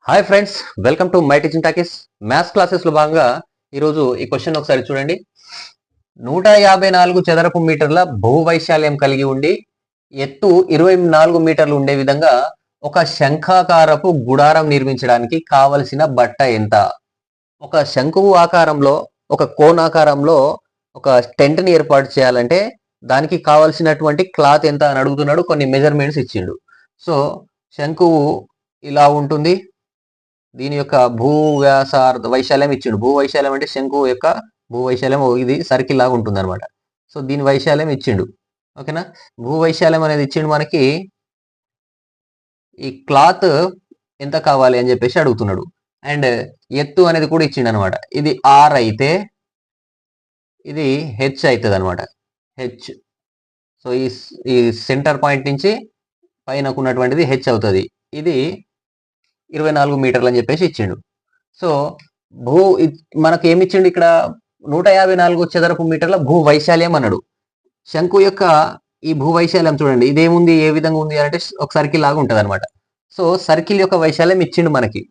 Hi friends, welcome to my teaching talkies. Maths classes లో భాగంగా ఈరోజు ఈ క్వశ్చన్ ఒకసారి చూడండి. 154 చదరపు మీటర్ల భూవైశాల్యం కలిగి ఉండి ఎత్తు 24 మీటర్లు ఉండే విధంగా ఒక శంఖాకారపు గుడారం నిర్మించడానికి కావలసిన బట్ట ఎంత? ఒక శంకువు ఆకారంలో, ఒక కోణాకారంలో ఒక టెంట్ ని ఏర్పాటు చేయాలంటే దానికి కావలసినటువంటి క్లాత్ ఎంత అని అడుగుతున్నాడు. కొన్ని మెజర్మెంట్స్ ఇచ్చిండు. సో శంకువు ఇలా ఉంటుంది. దీని యొక్క భూ వ్యాసార్థ వైశాల్యం ఇచ్చిండు. భూ వైశాల్యం అంటే శంకు యొక్క భూ వైశాల్యం ఇది సర్కిల్ లాగా ఉంటుంది అనమాట. సో దీని వైశాల్యం ఇచ్చిండు. ఓకేనా? భూ వైశాల్యం అనేది ఇచ్చిండు. మనకి ఈ క్లాత్ ఎంత కావాలి అని చెప్పేసి అడుగుతున్నాడు. అండ్ ఎత్తు అనేది కూడా ఇచ్చిండు అనమాట. ఇది ఆర్ అయితే ఇది హెచ్ అవుతుంది అనమాట. హెచ్. సో ఈ సెంటర్ పాయింట్ నుంచి పైనకు ఉన్నటువంటిది హెచ్ అవుతుంది. ఇది 24 మీటర్లు అని చెప్పేసి ఇచ్చిండు. సో మనకు ఏమి ఇచ్చిండు ఇక్కడ? 154 చదరపు మీటర్ల భూ వైశాల్యం అన్నాడు. శంకు యొక్క ఈ భూ వైశాల్యం చూడండి, ఇదేముంది, ఏ విధంగా ఉంది అంటే ఒక సర్కిల్ లాగా ఉంటది అనమాట. సో సర్కిల్ యొక్క వైశాల్యం ఇచ్చిండు మనకి.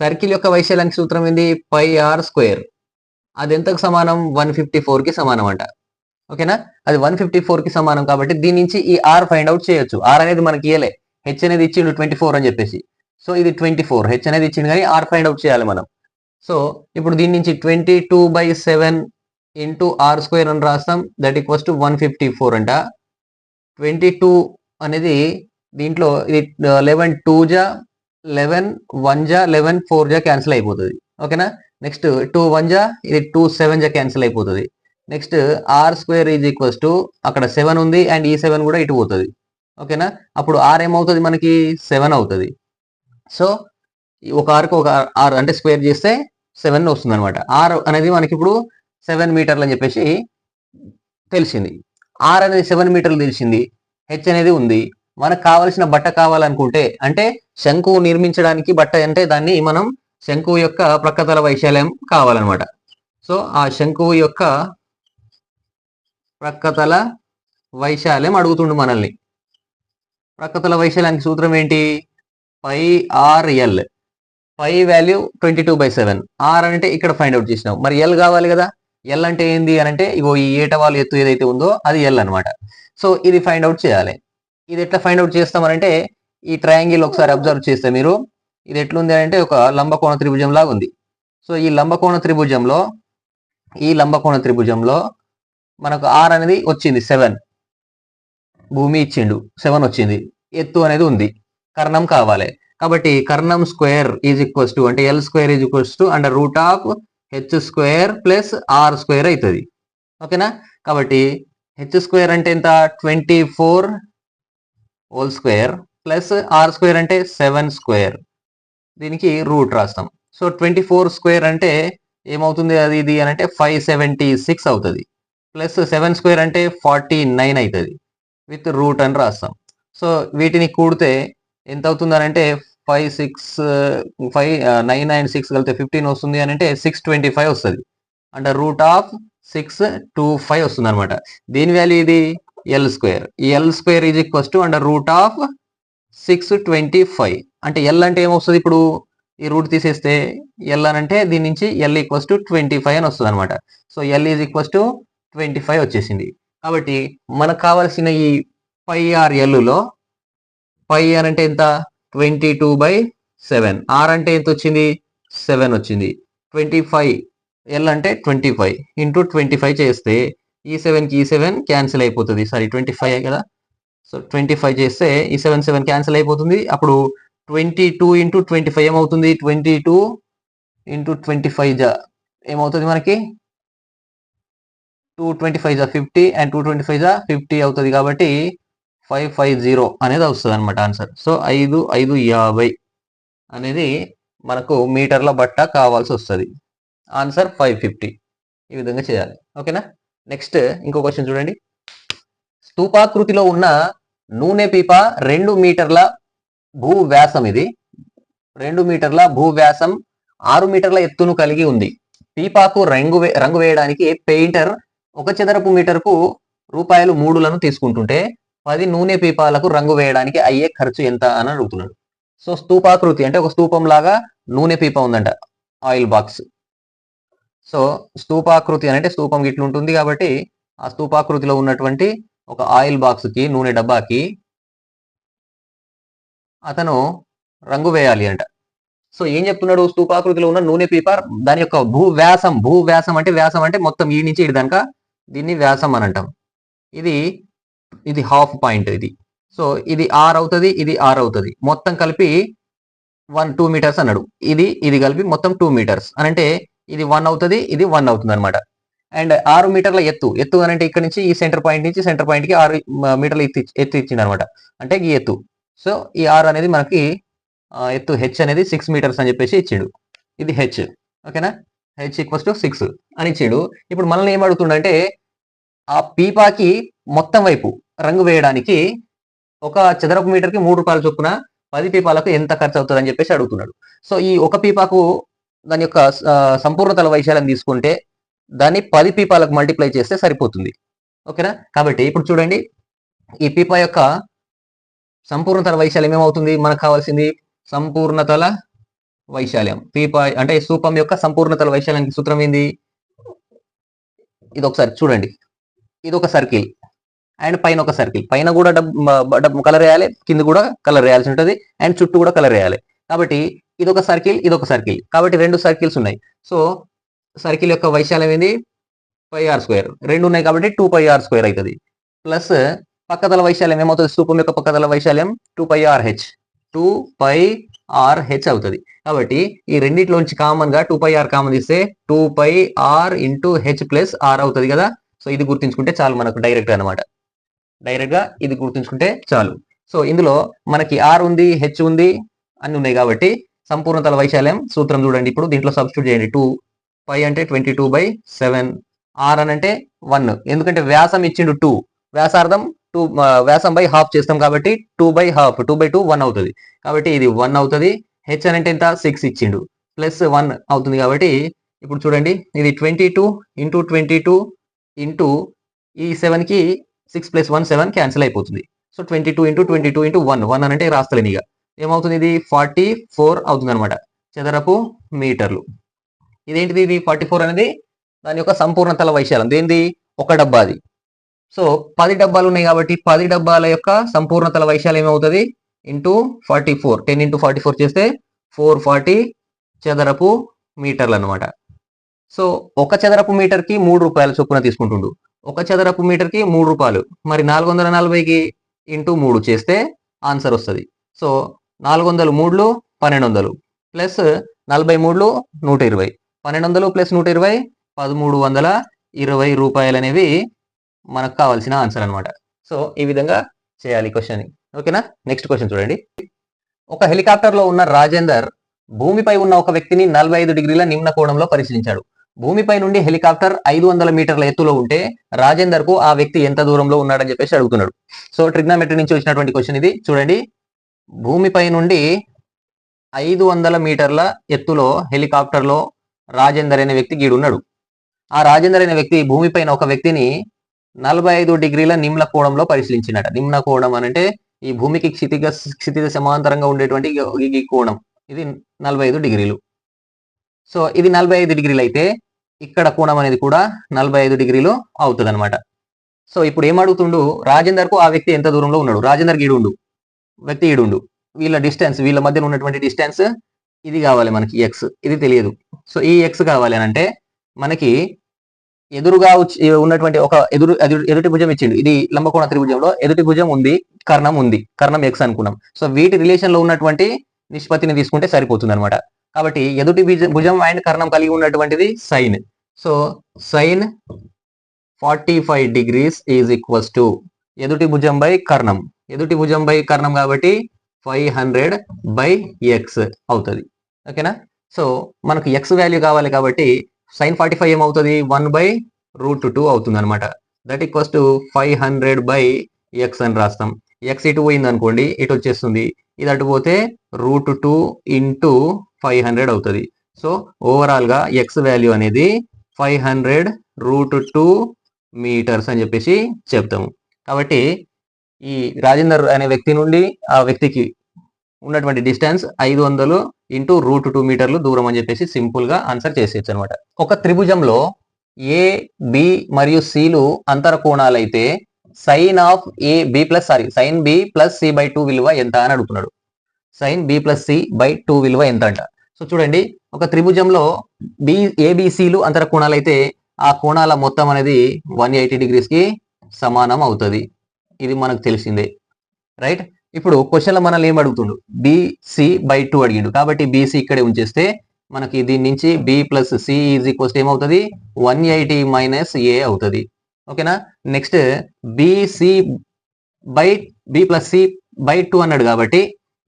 సర్కిల్ యొక్క వైశాల్యానికి సూత్రం ఏంది? పై ఆర్ స్క్వేర్. అది ఎంతకు సమానం? 154 కి సమానం అంట. ఓకేనా? అది 154 కి సమానం కాబట్టి దీని నుంచి ఈ ఆర్ ఫైండ్ అవుట్ చేయొచ్చు. ఆర్ అనేది మనకి ఇయలే, హెచ్ అనేది ఇచ్చిండు 24 అని చెప్పేసి. సో ఇది 24, హెచ్ అనేది ఇచ్చింది కానీ ఆర్ ఫైండ్ అవుట్ చేయాలి మనం. సో ఇప్పుడు దీని నుంచి 22/7 ఇంటూ ఆర్ స్క్వేర్ అని రాస్తాం. దట్ ఈక్వల్స్ టు 154 అంట. 22 అనేది దీంట్లో ఇది 11 2 జా 11 1 జా 11 4 జా క్యాన్సిల్ అయిపోతుంది. ఓకేనా? నెక్స్ట్ 2 1 జా ఇది 2 7 జా క్యాన్సిల్ అయిపోతుంది. Next R square is equals to అక్కడ 7 ఉంది అండ్ ఈ 7 కూడా ఇటు పోతుంది. ఓకేనా? అప్పుడు ఆర్ ఏమవుతుంది మనకి? 7 అవుతుంది. సో ఒక ఆర్కు ఒక ఆర్ అంటే స్క్వేర్ చేస్తే 7 వస్తుంది అనమాట. ఆర్ అనేది మనకి ఇప్పుడు 7 మీటర్లు అని చెప్పేసి తెలిసింది. ఆర్ అనేది 7 మీటర్లు తెలిసింది. హెచ్ అనేది ఉంది. మనకు కావాల్సిన బట్ట కావాలనుకుంటే, అంటే శంకువు నిర్మించడానికి బట్ట అంటే దాన్ని మనం శంకువు యొక్క ప్రక్కతల వైశాల్యం కావాలన్నమాట. సో ఆ శంకువు యొక్క ప్రక్కతల వైశాల్యం అడుగుతుండు మనల్ని. ప్రక్కతల వైశాల్యానికి సూత్రం ఏంటి? Pi r l. Pi value 22/7. R అంటే ఇక్కడ ఫైండ్ అవుట్ చేసినాం. మరి ఎల్ కావాలి కదా. ఎల్ అంటే ఏంది అని అంటే ఇగో ఈ ఏటవాలు ఎత్తు ఏదైతే ఉందో అది ఎల్ అనమాట. సో ఇది ఫైండ్ అవుట్ చేయాలి. ఇది ఎట్లా ఫైండ్ అవుట్ చేస్తామనంటే ఈ ట్రయాంగిల్ ఒకసారి అబ్జర్వ్ చేస్తే మీరు, ఇది ఎట్లుంది అంటే ఒక లంబకోణ త్రిభుజం లాగా ఉంది. సో ఈ లంబకోణ త్రిభుజంలో మనకు ఆర్ అనేది వచ్చింది 7. భూమి ఇచ్చిండు 7 వచ్చింది. ఎత్తు అనేది ఉంది. కర్ణం కావాలి కాబట్టి కర్ణం స్క్వేర్ ఈజ్ ఈక్వల్స్ టు అంటే L square is equals to under root of H square plus R square అవుతుంది. ఓకేనా? కాబట్టి హెచ్ స్క్వేర్ అంటే ఎంత? 24 whole square plus R square అంటే 7 స్క్వేర్. దీనికి రూట్ రాస్తాం. సో 24 స్క్వేర్ అంటే ఏమవుతుంది అది ఇది అని అంటే 576 అవుతుంది. ప్లస్ 7 స్క్వేర్ అంటే 49 అవుతుంది. విత్ రూట్ అని రాస్తాం. సో వీటిని కూడితే ఎంత అవుతుంది అని అంటే 9 అండ్ 6 కలిపితే 15 వస్తుంది అని అంటే 625 వస్తుంది. అంటే రూట్ ఆఫ్ 625 వస్తుంది అనమాట. దీని వాల్యూ ఇది ఎల్ స్క్వేర్. ఈ L square is equals to under root of 625. అంటే ఎల్ అంటే ఏమొస్తుంది? ఇప్పుడు ఈ రూట్ తీసేస్తే ఎల్ అని అంటే దీని నుంచి ఎల్ ఈక్వల్స్ టు 25 అని వస్తుంది అనమాట. So L is equals to 25 వచ్చేసింది. కాబట్టి మనకు కావాల్సిన ఈ పై ఆర్ ఎల్లో పై అని అంటే ఎంత? 22/7. ఆర్ అంటే ఎంత వచ్చింది? 7 వచ్చింది. 25 ఎల్ అంటే 25 ఇంటూ 25 చేస్తే ఈ 7కి ఈ 7 క్యాన్సిల్ అయిపోతుంది. సారీ 25 కదా. సో 25 చేస్తే ఈ 7 క్యాన్సిల్ అయిపోతుంది. అప్పుడు 22 ఇంటూ 25 ఏమవుతుంది? 22 ఇంటూ 25 జా ఏమవుతుంది మనకి? 225 జా 50 అండ్ 225 జా 50 అవుతుంది. కాబట్టి 550 అనేది వస్తుంది అనమాట ఆన్సర్. సో 550 అనేది మనకు మీటర్ల బట్ట కావాల్సి వస్తుంది. ఆన్సర్ 550. ఈ విధంగా చేయాలి. ఓకేనా? నెక్స్ట్ ఇంకో క్వశ్చన్ చూడండి. స్తూపాకృతిలో ఉన్న నూనె పీప 2 మీటర్ల భూ వ్యాసం, ఇది 2 మీటర్ల భూ వ్యాసం 6 మీటర్ల ఎత్తును కలిగి ఉంది. పీపాకు రంగు వేయడానికి పెయింటర్ 1 చదరపు మీటర్కు రూపాయలు 3లను తీసుకుంటుంటే 10 నూనె పీపాలకు రంగు వేయడానికి అయ్యే ఖర్చు ఎంత అని అడుగుతున్నాడు. సో స్తూపాకృతి అంటే ఒక స్తూపం లాగా నూనె పీప ఉందంట, ఆయిల్ బాక్స్. సో స్తూపాకృతి అంటే స్తూపం గిట్లు ఉంటుంది కాబట్టి ఆ స్తూపాకృతిలో ఉన్నటువంటి ఒక ఆయిల్ బాక్స్ కి, నూనె డబ్బాకి అతను రంగు వేయాలి అంట. సో ఏం చెప్తున్నాడు, స్తూపాకృతిలో ఉన్న నూనె పీప దాని యొక్క భూవ్యాసం అంటే మొత్తం ఈ నుంచి ఇటు దాకా దీన్ని వ్యాసం అని అంటాం. ఇది హాఫ్ పాయింట్ ఇది. సో ఇది ఆర్ అవుతుంది, ఇది ఆర్ అవుతుంది, మొత్తం కలిపి 2 మీటర్స్ అన్నాడు. ఇది కలిపి మొత్తం 2 మీటర్స్ అని అంటే ఇది 1 అవుతుంది, ఇది 1 అవుతుంది అనమాట. అండ్ 6 మీటర్ల ఎత్తు అని అంటే ఇక్కడ నుంచి ఈ సెంటర్ పాయింట్ నుంచి సెంటర్ పాయింట్ కి 6 మీటర్ల ఎత్తు ఇచ్చింది అనమాట. అంటే ఈ ఎత్తు. సో ఈ ఆర్ అనేది మనకి ఎత్తు హెచ్ అనేది 6 మీటర్స్ అని చెప్పేసి ఇచ్చిండు. ఇది హెచ్, ఓకేనా. హెచ్ ఈక్వల్స్ టు 6 అని ఇచ్చిండు. ఇప్పుడు మనల్ని ఏం అడుగుతుండంటే ఆ పీపాకి మొత్తం వైపు రంగు వేయడానికి ఒక చదరపు మీటర్కి 3 రూపాయల చొప్పున 10 పీపాలకు ఎంత ఖర్చు అవుతుంది అని చెప్పేసి అడుగుతున్నాడు. సో ఈ ఒక పీపాకు దాని యొక్క సంపూర్ణతల వైశాల్యం తీసుకుంటే దాన్ని 10 పీపాలకు మల్టిప్లై చేస్తే సరిపోతుంది, ఓకేనా. కాబట్టి ఇప్పుడు చూడండి, ఈ పీపా యొక్క సంపూర్ణతల వైశాల్యం ఏమవుతుంది, మనకు కావాల్సింది సంపూర్ణతల వైశాల్యం. పీపా అంటే స్తూపం యొక్క సంపూర్ణతల వైశాల్యానికి సూత్రం ఏంది, ఇది ఒకసారి చూడండి. ఇది ఒక సర్కిల్ అండ్ పైన ఒక సర్కిల్, పైన కూడా కలర్ వేయాలి, కింద కూడా కలర్ వేయాల్సి ఉంటుంది, అండ్ చుట్టూ కూడా కలర్ వేయాలి. కాబట్టి ఇది ఒక సర్కిల్, కాబట్టి 2 సర్కిల్స్ ఉన్నాయి. సో సర్కిల్ యొక్క వైశాల్యం ఏంది, πr². 2 ఉన్నాయి కాబట్టి 2πr² అవుతుంది. ప్లస్ పక్కతల వైశాల్యం ఏమవుతుంది, స్తూపం యొక్క పక్కతల వైశాల్యం 2πrh, 2πrh అవుతుంది. కాబట్టి ఈ రెండిట్లోంచి కామన్ గా 2πr కామన్ తీస్తే 2πr into H plus are అవుతుంది కదా. సో ఇది గుర్తుంచుకుంటే చాలు మనకు డైరెక్ట్ అనమాట. డైరెక్ట్ గా ఇది గుర్తుంచుకుంటే చాలు. సో ఇందులో మనకి ఆర్ ఉంది, హెచ్ ఉంది, అన్ని ఉన్నాయి కాబట్టి సంపూర్ణతల వైశాల్యం సూత్రం చూడండి. ఇప్పుడు దీంట్లో సబ్స్టిట్యూట్ చేయండి. 2π అంటే 22/7, ఆర్ అని అంటే 1, ఎందుకంటే వ్యాసం ఇచ్చిండు 2, వ్యాసార్థం 2, వ్యాసం బై హాఫ్ చేస్తాం కాబట్టి 2/2, 2/2 1 అవుతుంది. కాబట్టి ఇది 1 అవుతుంది. హెచ్ అని అంటే ఎంత, 6 ఇచ్చిండు, ప్లస్ 1 అవుతుంది. కాబట్టి ఇప్పుడు చూడండి, ఇది 22 ఇంటూ 22 ఇంటూ ఈ 7 కి 6 + 1 7 క్యాన్సిల్ అయిపోతుంది. సో 22 ఇంటూ 22 ఇంటూ 1 అని అంటే రాస్తలేను ఇక, ఏమవుతుంది, ఇది 44 అవుతుంది అనమాట చదరపు మీటర్లు. ఇదేంటిది, ఇది 44 అనేది దాని యొక్క సంపూర్ణతల వైశాల్యం. దేనిది, ఒక డబ్బాది. సో 10 డబ్బాలు ఉన్నాయి కాబట్టి 10 డబ్బాల యొక్క సంపూర్ణతల వైశాల్యం ఏమవుతుంది, ఇంటూ 44, 10 ఇంటూ 44 చేస్తే 440 చదరపు మీటర్లు అనమాట. సో ఒక చదరపు మీటర్ కి 3 రూపాయల చొప్పున తీసుకుంటుండు. ఒక చదరపు మీటర్ కి 3 రూపాయలు, మరి 440కి ఇంటూ 3 చేస్తే ఆన్సర్ వస్తుంది. సో 400 3 1200 ప్లస్ 43 120, 1200 ప్లస్ 120 1320 రూపాయలు అనేవి మనకు కావాల్సిన ఆన్సర్ అనమాట. సో ఈ విధంగా చేయాలి క్వశ్చన్, ఓకేనా. నెక్స్ట్ క్వశ్చన్ చూడండి. ఒక హెలికాప్టర్ లో ఉన్న రాజేందర్ భూమిపై ఉన్న ఒక వ్యక్తిని 45 డిగ్రీల నిమ్న కోణంలో పరిశీలించాడు. భూమిపై నుండి హెలికాప్టర్ 500 మీటర్ల ఎత్తులో ఉంటే రాజేందర్ కు ఆ వ్యక్తి ఎంత దూరంలో ఉన్నాడని చెప్పేసి అడుగుతున్నాడు. సో ట్రిగ్నోమెట్రీ నుంచి వచ్చినటువంటి క్వశ్చన్ ఇది. చూడండి, భూమిపై నుండి 500 మీటర్ల ఎత్తులో హెలికాప్టర్ లో రాజేందర్ అనే వ్యక్తి గీడున్నాడు. ఆ రాజేందర్ అనే వ్యక్తి భూమిపైన ఒక వ్యక్తిని 45 డిగ్రీల నిమ్న కోణంలో పరిశీలించినట. నిమ్న కోణం అని అంటే ఈ భూమికి క్షితిజ సమాంతరంగా ఉండేటువంటి ఈ కోణం, ఇది 45 డిగ్రీలు. సో ఇది 45 డిగ్రీలు అయితే ఇక్కడ కోణం అనేది కూడా 45 డిగ్రీలు అవుతుంది అనమాట. సో ఇప్పుడు ఏం అడుగుతుండు, రాజేందర్ కు ఆ వ్యక్తి ఎంత దూరంలో ఉన్నాడు. రాజేందర్ గీడుండు, వ్యక్తి ఈడుండు, వీళ్ళ డిస్టెన్స్, వీళ్ళ మధ్యన ఉన్నటువంటి డిస్టెన్స్ ఇది కావాలి మనకి, ఎక్స్, ఇది తెలియదు. సో ఈ ఎక్స్ కావాలి అని అంటే మనకి ఎదురుగా ఉన్నటువంటి ఒక ఎదుటి భుజం ఇచ్చిండు. ఇది లంబకోణ త్రిభుజంలో ఎదుటి భుజం ఉంది, కర్ణం ఉంది, కర్ణం ఎక్స్ అనుకున్నాం. సో వీటి రిలేషన్ లో ఉన్నటువంటి నిష్పత్తిని తీసుకుంటే సరిపోతుంది అనమాట. కాబట్టి ఎదుటి భుజం అండ్ కర్ణం కలిగి ఉన్నటువంటిది sine. So sine 45 degrees is equals to ఎదుటి భుజం బై కర్ణం, ఎదుటి భుజం బై కర్ణం కాబట్టి 500/x అవుతుంది, ఓకేనా. సో మనకు ఎక్స్ వాల్యూ కావాలి కాబట్టి sin 45 ఏమవుతుంది, 1/√2 అవుతుంది అనమాట. దట్ ఈక్వల్స్ టు 500/x అని రాస్తాం. ఎక్స్ ఇటు పోయింది అనుకోండి, ఇటు వచ్చేస్తుంది, ఇది అటు పోతే √2 ఇంటూ 500 అవుతుంది. సో ఓవరాల్ గా ఎక్స్ వాల్యూ అనేది 500√2 మీటర్స్ అని చెప్పేసి చెప్తాము. కాబట్టి ఈ రాజేందర్ అనే వ్యక్తి నుండి ఆ వ్యక్తికి ఉన్నటువంటి డిస్టెన్స్ 500 ఇంటూ √2 మీటర్లు దూరం అని చెప్పేసి సింపుల్ గా ఆన్సర్ చేసేయచ్చు అనమాట. ఒక త్రిభుజంలో ఏ, బి మరియు సిలు అంతర కోణాలైతే sine B plus C by 2 విలువ ఎంత అని అడుగుతున్నాడు. Sine B plus C by 2 విలువ ఎంత అంట. సో చూడండి, ఒక త్రిభుజంలో ఏబిసిలు అంతర కోణాలైతే ఆ కోణాల మొత్తం అనేది 180 డిగ్రీస్ కి సమానం అవుతుంది. ఇది మనకు తెలిసిందే, రైట్. ఇప్పుడు క్వశ్చన్లో మనల్ని ఏం అడుగుతుండు, బిసి బై 2 అడిగిండు. కాబట్టి బీసీ ఇక్కడే ఉంచేస్తే మనకి దీని నుంచి B plus C is equals ఏమవుతుంది, 180 మైనస్ ఏ అవుతుంది. ఓకేనా. Next BC by B plus C by 2 అన్నాడు కాబట్టి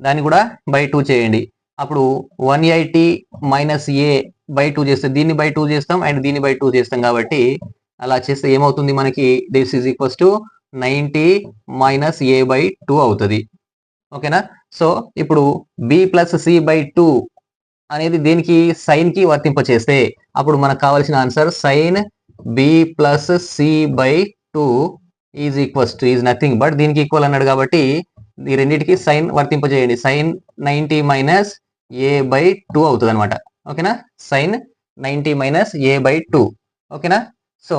దాన్ని కూడా బై 2 చేయండి. అప్పుడు 180 మైనస్ ఏ బై 2 చేస్తే దీన్ని బై 2 చేస్తాం అండ్ దీన్ని బై 2 చేస్తాం. కాబట్టి అలా చేస్తే ఏమవుతుంది మనకి, this is equals to 90 minus A by 2 అవుతుంది. ఓకేనా. సో ఇప్పుడు బి ప్లస్ సి బై 2 అనేది దేనికి, సైన్ కి వర్తింప చేస్తే అప్పుడు మనకు కావాల్సిన answer sine B plus C by 2 is equals to is nothing but దీనికి ఈక్వల్ అన్నాడు కాబట్టి ఈ రెండింటికి సైన్ వర్తింప చేయండి. సైన్ 90 మైనస్ ఏ బై 2 అవుతుంది అనమాట. ఓకేనా. Sine 90 minus A by 2. ఓకేనా. So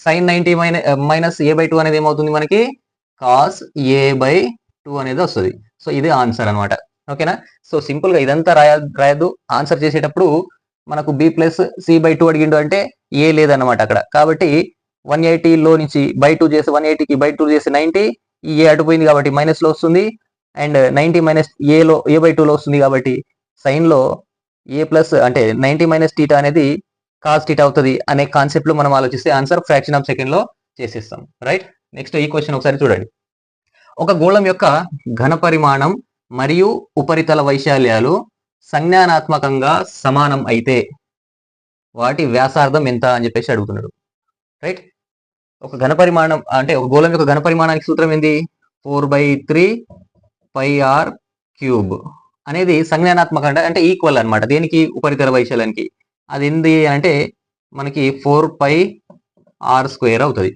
sine 90 minus A by 2 అనేది ఏమవుతుంది మనకి, కాస్ ఏ బై 2 అనేది వస్తుంది. సో ఇది ఆన్సర్ అనమాట. ఓకేనా. సో సింపుల్ గా ఇదంతా రాయద్దు. ఆన్సర్ చేసేటప్పుడు మనకు బి ప్లస్ సి బై 2 అడిగిండు అంటే ఏ లేదన్నమాట అక్కడ. కాబట్టి 180లో నుంచి బై 2 చేసి 180కి బై 2 చేసి 90, ఈ ఏ అటుపోయింది కాబట్టి మైనస్ లో వస్తుంది. అండ్ 90 మైనస్ ఏ బై 2లో వస్తుంది కాబట్టి సైన్ లో ఏ ప్లస్ అంటే 90 మైనస్ టీటా అనేది కాస్ టీటా అవుతుంది అనే కాన్సెప్ట్ లో మనం ఆలోచిస్తే ఆన్సర్ ఫ్రాక్షన్ ఆఫ్ సెకండ్ లో చేసేస్తాం, రైట్. నెక్స్ట్ ఈ క్వశ్చన్ ఒకసారి చూడండి. ఒక గోళం యొక్క ఘన పరిమాణం మరియు ఉపరితల వైశాల్యాలు సంజ్ఞానాత్మకంగా సమానం అయితే వాటి వ్యాసార్థం ఎంత అని చెప్పేసి అడుగుతున్నాడు, రైట్. ఒక ఘన పరిమాణం అంటే ఒక గోళం యొక్క ఘన పరిమాణానికి సూత్రం ఏంది, 4/3 πr³ అనేది సంజ్ఞానాత్మక అంటే ఈక్వల్ అనమాట. దేనికి, ఉపరితల వైశాల్యానికి. అది ఏంది అంటే మనకి 4πr² అవుతుంది.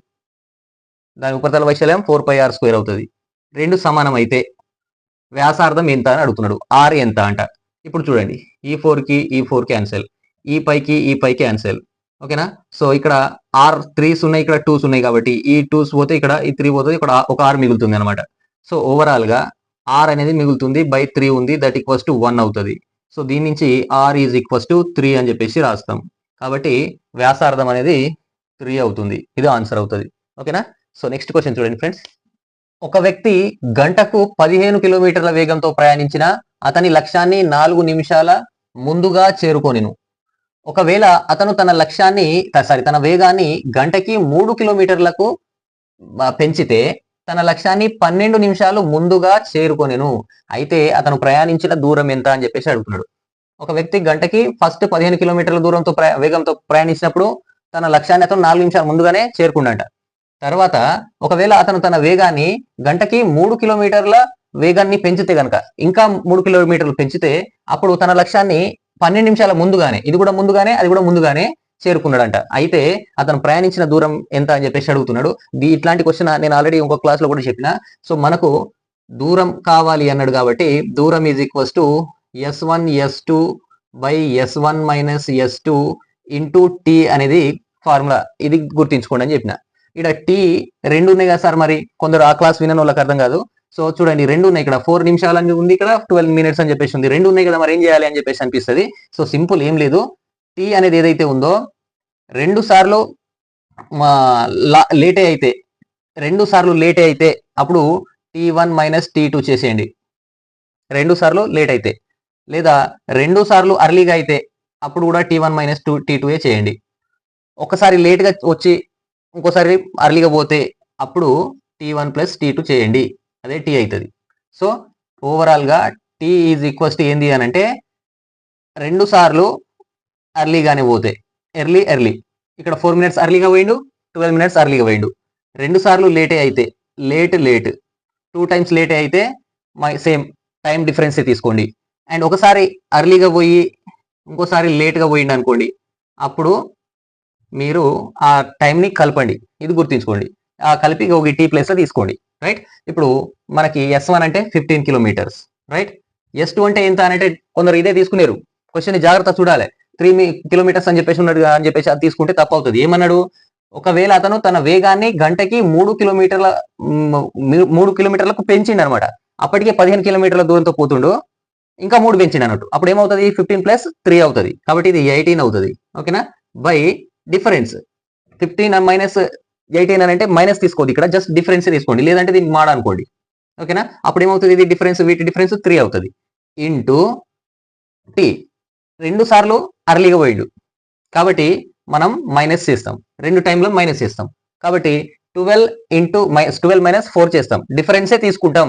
దాని ఉపరితల వైశాల్యం 4πr² అవుతుంది. రెండు సమానం అయితే వ్యాసార్థం ఎంత అని అడుగుతున్నాడు. ఆర్ ఎంత అంట. ఇప్పుడు చూడండి, ఈ 4కి ఈ 4 క్యాన్సెల్, ఈ పైకి ఈ పై క్యాన్సెల్. ఓకేనా. సో ఇక్కడ ఆర్ 3s ఉన్నాయి, ఇక్కడ 2s ఉన్నాయి కాబట్టి ఈ 2s పోతే ఇక్కడ ఈ 3 పోతుంది, ఇక్కడ ఒక ఆర్ మిగులుతుంది అనమాట. సో ఓవరాల్ గా ఆర్ అనేది మిగులుతుంది బై 3 ఉంది, దట్ ఈక్వల్స్ టు 1 అవుతుంది. సో దీని నుంచి ఆర్ ఈజ్ ఈక్వల్స్ టు 3 అని చెప్పేసి రాస్తాం. కాబట్టి వ్యాసార్థం అనేది 3 అవుతుంది. ఇది ఆన్సర్ అవుతుంది. ఓకేనా. సో నెక్స్ట్ క్వశ్చన్ చూడండి ఫ్రెండ్స్. ఒక వ్యక్తి గంటకు 15 కిలోమీటర్ల వేగంతో ప్రయాణించిన అతని లక్ష్యాన్ని 4 నిమిషాల ముందుగా చేరుకొనిను. ఒకవేళ అతను తన వేగాన్ని గంటకి 3 కిలోమీటర్లకు పెంచితే తన లక్ష్యాన్ని 12 నిమిషాలు ముందుగా చేరుకొనిను. అయితే అతను ప్రయాణించిన దూరం ఎంత అని చెప్పేసి అడుగుతున్నాడు. ఒక వ్యక్తి గంటకి ఫస్ట్ 15 కిలోమీటర్ల దూరంతో వేగంతో ప్రయాణించినప్పుడు తన లక్ష్యాన్ని అతను 4 నిమిషాలు ముందుగానే చేరుకుండంట. తర్వాత ఒకవేళ అతను తన వేగాన్ని గంటకి 3 కిలోమీటర్ల వేగాన్ని పెంచితే గనక, ఇంకా 3 కిలోమీటర్లు పెంచితే అప్పుడు తన లక్ష్యాన్ని 12 నిమిషాల ముందుగానే, ఇది కూడా ముందుగానే అది కూడా ముందుగానే చేరుకున్నాడంట. అయితే అతను ప్రయాణించిన దూరం ఎంత అని చెప్పేసి అడుగుతున్నాడు. ఇట్లాంటి క్వశ్చన్ నేను ఆల్రెడీ ఇంకో క్లాస్ లో కూడా చెప్పిన. సో మనకు దూరం కావాలి అన్నాడు కాబట్టి దూరం is equals to S1 S2 by S1 minus S2 into T అనేది ఫార్ములా. ఇది గుర్తించుకోండి అని చెప్పిన. ఇక్కడ టీ 2 ఉన్నాయి కదా సార్, మరి కొందరు ఆ క్లాస్ వినని వాళ్ళకి అర్థం కాదు. సో చూడండి, 2 ఉన్నాయి ఇక్కడ, 4 నిమిషాలు అని ఉంది, ఇక్కడ 12 మినిట్స్ అని చెప్పేసి ఉంది. 2 ఉన్నాయి కదా, మరి ఏం చేయాలి అని చెప్పేసి అనిపిస్తుంది. సో సింపుల్, ఏం లేదు. టీ అనేది ఏదైతే ఉందో 2 సార్లు లేటే అయితే 2 సార్లు లేటే అయితే అప్పుడు T1 మైనస్ T2 చేసేయండి. 2 సార్లు లేట్ అయితే, లేదా 2 సార్లు అర్లీగా అయితే అప్పుడు కూడా T1 మైనస్ T2 చేయండి. ఒకసారి లేట్గా వచ్చి ఇంకోసారి అర్లీగా పోతే అప్పుడు T1 ప్లస్ T2 చేయండి, అదే టీ అవుతుంది. సో ఓవరాల్ గా టీ ఈజ్ ఈక్వల్స్ టు ఏంది అని అంటే 2 సార్లు అర్లీగానే పోతే, ఎర్లీ ఇక్కడ 4 మినిట్స్ అర్లీగా పోయిండు, 12 మినిట్స్ అర్లీగా పోయిండు. 2 సార్లు లేటే అయితే లేట్ 2 టైమ్స్ లేటే అయితే సేమ్ టైం డిఫరెన్స్ తీసుకోండి. అండ్ ఒకసారి అర్లీగా పోయి ఇంకోసారి లేట్గా పోయిండు అనుకోండి, అప్పుడు మీరు ఆ టైంని కలపండి. ఇది గుర్తుంచుకోండి. ఆ కలిపి ఒక టీ ప్లేస్ లో తీసుకోండి, రైట్. ఇప్పుడు మనకి S1 అంటే 15 కిలోమీటర్స్, రైట్. S2 అంటే ఎంత అంటే కొందరు ఇదే తీసుకునేరు. క్వశ్చన్ జాగ్రత్త చూడాలి. 3 కిలోమీటర్స్ అని చెప్పేసి ఉన్నాడు అని చెప్పేసి అది తీసుకుంటే తప్పు అవుతుంది. ఏమన్నాడు, ఒకవేళ అతను తన వేగాన్ని గంటకి 3 కిలోమీటర్లకు పెంచిండు అనమాట. అప్పటికే 15 కిలోమీటర్ల దూరంతో పోతుండు, ఇంకా 3 పెంచిండు అన్నట్టు. అప్పుడు ఏమవుతుంది, 15 ప్లస్ 3 అవుతుంది. కాబట్టి ఇది 18 అవుతుంది. ఓకేనా, బై డిఫరెన్స్ 15 మైనస్ 18 అని అంటే మైనస్ తీసుకోండి, ఇక్కడ జస్ట్ డిఫరెన్స్ తీసుకోండి, లేదంటే దీనికి మాడ అనుకోండి. ఓకేనా, అప్పుడు ఏమవుతుంది, ఇది డిఫరెన్స్ వీటి డిఫరెన్స్ 3 అవుతుంది ఇంటూ టీ. 2 సార్లు అర్లీగా పోయిండు కాబట్టి మనం మైనస్ చేస్తాం, 2 టైంలో మైనస్ చేస్తాం. కాబట్టి 12 మైనస్ 4 చేస్తాం, డిఫరెన్సే తీసుకుంటాం.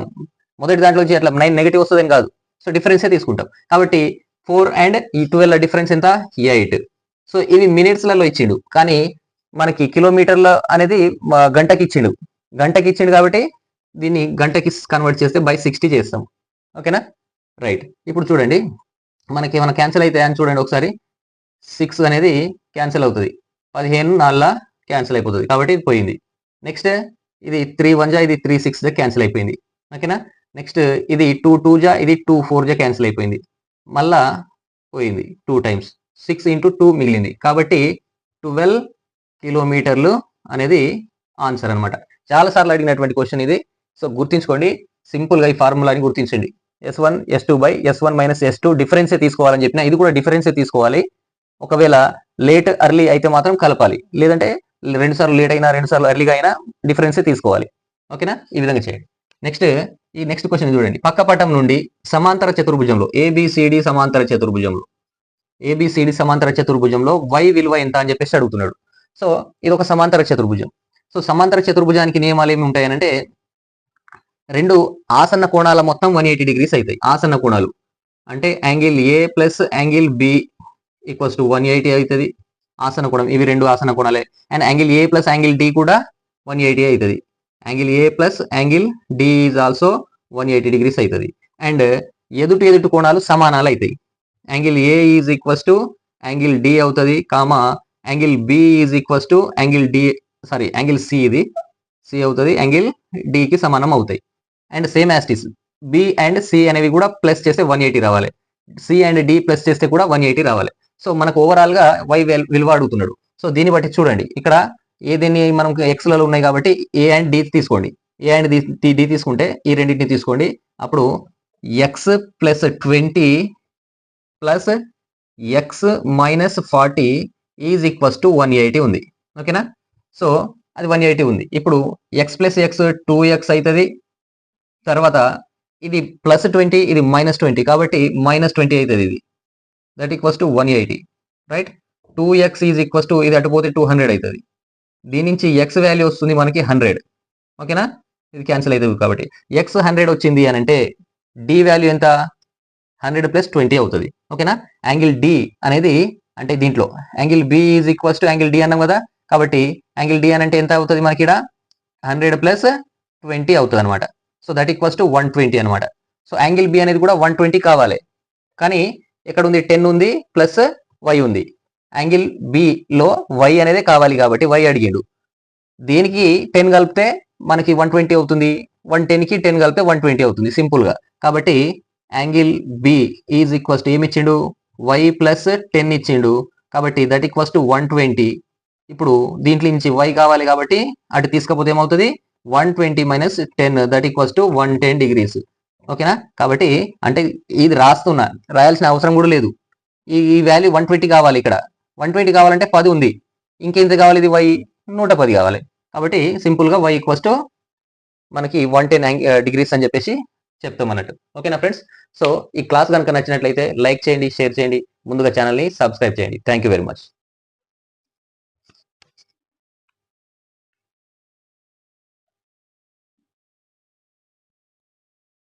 మొదటి దాంట్లోంచి అట్లా 9 నెగిటివ్ వస్తుందని కాదు, సో డిఫరెన్సే తీసుకుంటాం. కాబట్టి 4 అండ్ ఈ 12 డిఫరెన్స్ ఎంత, 8. సో ఇవి మినిట్స్లలో ఇచ్చిండు, కానీ మనకి కిలోమీటర్ల అనేది గంటకి ఇచ్చిండు కాబట్టి దీన్ని గంటకి కన్వర్ట్ చేస్తే బై 60 చేస్తాం. ఓకేనా, రైట్. ఇప్పుడు చూడండి, మనకి ఏమైనా క్యాన్సిల్ అయితే అని చూడండి ఒకసారి. 6 అనేది క్యాన్సిల్ అవుతుంది, 15 4 క్యాన్సిల్ అయిపోతుంది, కాబట్టి ఇది పోయింది. నెక్స్ట్ ఇది 3 1 జా, ఇది 3 6 జా క్యాన్సిల్ అయిపోయింది. ఓకేనా, నెక్స్ట్ ఇది 2 2 జా, ఇది 2 4 జా క్యాన్సిల్ అయిపోయింది, మళ్ళా పోయింది 2 టైమ్స్, 6 ఇంటూ 2 మిగిలింది. కాబట్టి 12 కిలోమీటర్లు అనేది ఆన్సర్ అనమాట. చాలా సార్లు అడిగినటువంటి క్వశ్చన్ ఇది. సో గుర్తించుకోండి, సింపుల్ గా ఈ ఫార్ములాని గుర్తించండి. S1 S2 by S1 minus S2 డిఫరెన్సే తీసుకోవాలని చెప్పిన, ఇది కూడా డిఫరెన్సే తీసుకోవాలి. ఒకవేళ లేట్ అర్లీ అయితే మాత్రం కలపాలి, లేదంటే 2 సార్లు లేట్ అయినా 2 సార్లు అర్లీగా అయినా డిఫరెన్సే తీసుకోవాలి. ఓకేనా, ఈ విధంగా చేయండి. నెక్స్ట్ ఈ నెక్స్ట్ క్వశ్చన్ చూడండి. పక్కపటం నుండి సమాంతర చతుర్భుజంలో ABCD సమాంతర చతుర్భుజంలో y విలువ ఎంత అని చెప్పేసి అడుగుతున్నాడు. సో ఇది ఒక సమాంతర చతుర్భుజం. సో సమాంతర చతుర్భుజానికి నియమాలు ఏమి ఉంటాయనంటే, 2 ఆసన్న కోణాల మొత్తం 180 డిగ్రీస్ అవుతాయి. ఆసన్న కోణాలు అంటే angle A plus angle B equals to 180 అవుతుంది ఆసన కోణం. ఇవి 2 ఆసన కోణాలే. And angle A plus angle D కూడా 180 అవుతుంది. Angle A plus angle D is also 180 degrees అవుతుంది. అండ్ ఎదుటి కోణాలు సమానాలు అవుతాయి. Angle A is equals to angle D అవుతుంది, comma angle B is equals to angle C, ఇది C అవుతుంది, యాంగిల్ D కి సమానం అవుతాయి. And same యాస్టిస్ B and C అనేవి కూడా ప్లస్ చేస్తే 180 రావాలి, C అండ్ D ప్లస్ చేస్తే కూడా 180 రావాలి. సో మనకు ఓవరాల్ గా y విలువ అడుగుతున్నాడు. సో దీన్ని బట్టి చూడండి, ఇక్కడ ఏదైనా మనం ఎక్స్లలో ఉన్నాయి కాబట్టి A అండ్ D తీసుకోండి. A అండ్ D తీసుకుంటే ఈ రెండింటిని తీసుకోండి. అప్పుడు x plus 20 plus x minus 40 is equals to 180 ఉంది. ఓకేనా, సో అది 180 ఉంది. ఇప్పుడు x ప్లస్ x 2x అవుతుంది. తర్వాత ఇది ప్లస్ 20, ఇది మైనస్ 20, కాబట్టి మైనస్ 20 అవుతుంది. ఇది that equals to 180, right. 2x is equals to, ఇది అటుపోతే 200 అవుతుంది. దీని నుంచి x వాల్యూ వస్తుంది మనకి 100. ఓకేనా, ఇది క్యాన్సిల్ అవుతుంది. కాబట్టి x 100 వచ్చింది అని అంటే D వాల్యూ ఎంత, 100 ప్లస్ 20 అవుతుంది. ఓకేనా, యాంగిల్ D అనేది అంటే దీంట్లో angle B is equals to angle D అన్నాం కదా, కాబట్టి యాంగిల్ D అని అంటే ఎంత అవుతుంది మనకి, ఇక్కడ 100 ప్లస్ 20 అవుతుంది అనమాట. సో దట్ ఈక్వల్స్ టు 120 అనమాట. సో యాంగిల్ B అనేది కూడా 120 కావాలి, కానీ ఎక్కడ ఉంది, 10 ఉంది ప్లస్ y ఉంది. యాంగిల్ B లో y అనేది కావాలి కాబట్టి y అడిగాడు. దీనికి 10 కలిపితే మనకి 120 అవుతుంది, 110 కి 10 కలిపితే 120 అవుతుంది సింపుల్ గా. కాబట్టి angle B is equals to ఏమి ఇచ్చిండు, y ప్లస్ 10 ఇచ్చిండు, కాబట్టి దట్ ఈక్వల్స్ టు 120. ఇప్పుడు దీంట్లో నుంచి y కావాలి కాబట్టి అటు తీసుకపోతే ఏమవుతుంది, 120 minus 10 that equals to 110 degrees. ఓకేనా, కాబట్టి అంటే ఇది రాయాల్సిన అవసరం కూడా లేదు. ఈ వాల్యూ 120 కావాలి, ఇక్కడ 120 కావాలంటే 10 ఉంది, ఇంకెంత కావాలి, ఇది y 110 కావాలి. కాబట్టి సింపుల్ గా y ఈక్వల్స్ టు మనకి 110 డిగ్రీస్ అని చెప్పేసి చెప్తాం అన్నట్టు. ఓకేనా ఫ్రెండ్స్, సో ఈ క్లాస్ కనుక నచ్చినట్లయితే లైక్ చేయండి, షేర్ చేయండి, ముందుగా ఛానల్ని సబ్స్క్రైబ్ చేయండి. Thank you very much.